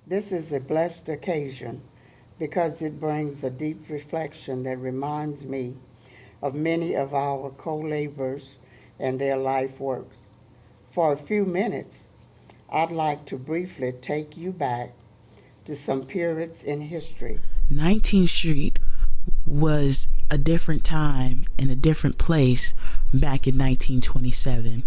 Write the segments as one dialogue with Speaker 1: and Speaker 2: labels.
Speaker 1: This is a blessed occasion because it brings a deep reflection that reminds me of many of our co-laborers and their life works. For a few minutes, I'd like to briefly take you back to some periods in history.
Speaker 2: 19th Street was a different time and a different place back in 1927,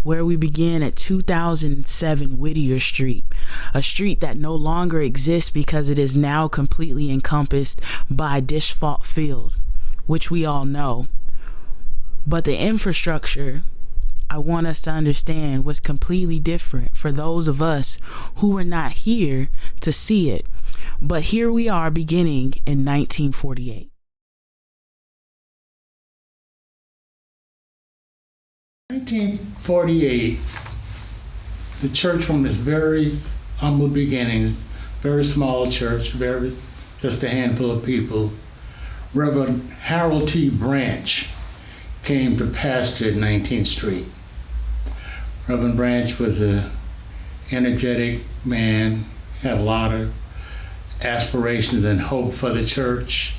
Speaker 2: where we began at 2007 Whittier Street, a street that no longer exists because it is now completely encompassed by Dishfalt Field, which we all know. But the infrastructure, I want us to understand, was completely different for those of us who were not here to see it. But here we are beginning in 1948.
Speaker 3: In 1948, the church from its very humble beginnings, very small church, just a handful of people, Reverend Harold T. Branch came to pastor at 19th Street. Reverend Branch was an energetic man, had a lot of aspirations and hope for the church,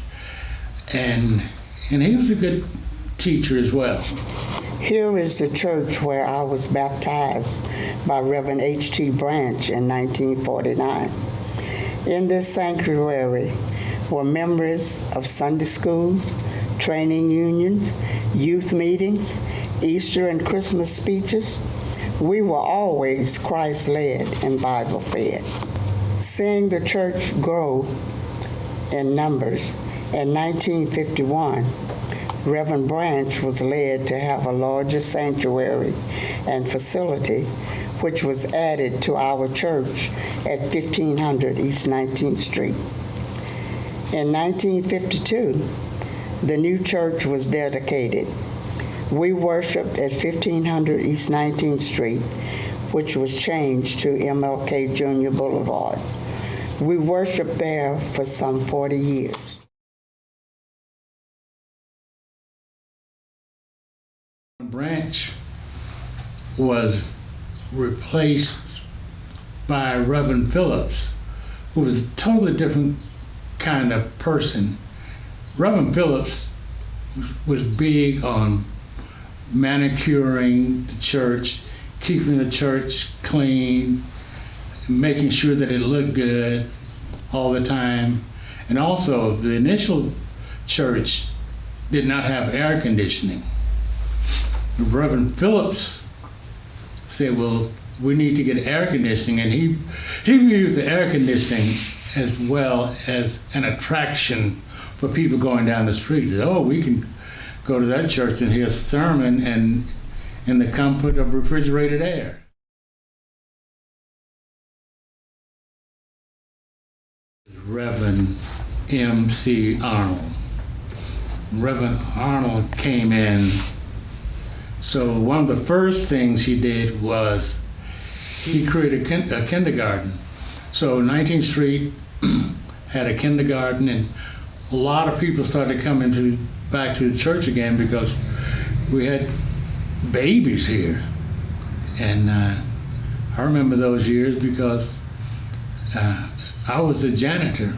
Speaker 3: and he was a good teacher as well.
Speaker 1: Here is the church where I was baptized by Reverend H.T. Branch in 1949. In this sanctuary were members of Sunday schools, training unions, youth meetings, Easter and Christmas speeches. We were always Christ-led and Bible-fed. Seeing the church grow in numbers, in 1951, Reverend Branch was led to have a larger sanctuary and facility, which was added to our church at 1500 East 19th Street. In 1952, the new church was dedicated. We worshiped at 1500 East 19th Street, which was changed to MLK Jr. Boulevard. We worshiped there for some 40 years.
Speaker 3: Branch was replaced by Reverend Phillips, who was a totally different kind of person. Reverend Phillips was big on manicuring the church, keeping the church clean, making sure that it looked good all the time. And also, the initial church did not have air conditioning. Reverend Phillips said, well, we need to get air conditioning, and he used the air conditioning as well as an attraction for people going down the street. Oh, we can go to that church and hear a sermon and in the comfort of refrigerated air. Reverend M.C. Arnold. Reverend Arnold came in. So one of the first things he did was he created a kindergarten. So 19th Street had a kindergarten, and a lot of people started coming back to the church again because we had babies here. And I remember those years because I was the janitor.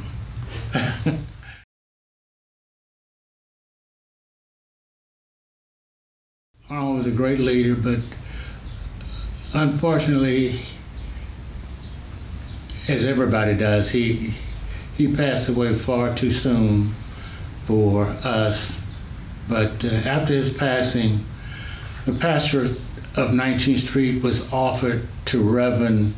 Speaker 3: Arnold was a great leader, but unfortunately, as everybody does, he passed away far too soon for us. But after his passing, the pastor of 19th Street was offered to Reverend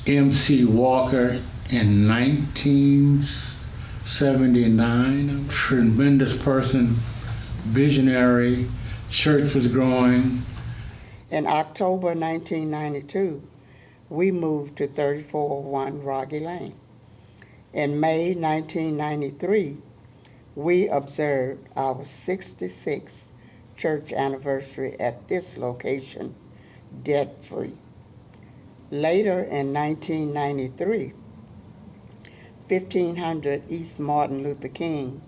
Speaker 3: M.C. Walker in 1979. A tremendous person, visionary. Church was growing.
Speaker 1: In October 1992, we moved to 3401 Rocky Lane. In May 1993, we observed our 66th church anniversary at this location, debt-free. Later in 1993, 1500 East Martin Luther King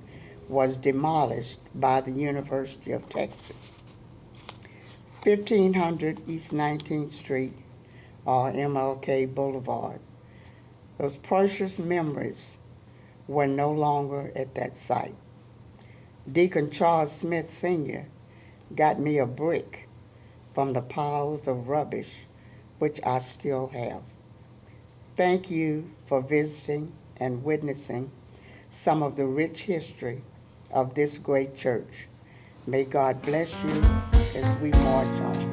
Speaker 1: was demolished by the University of Texas. 1500 East 19th Street, or MLK Boulevard, Those precious memories were no longer at that site. Deacon Charles Smith Sr. got me a brick from the piles of rubbish which I still have. Thank you for visiting and witnessing some of the rich history of this great church. May God bless you as we march on.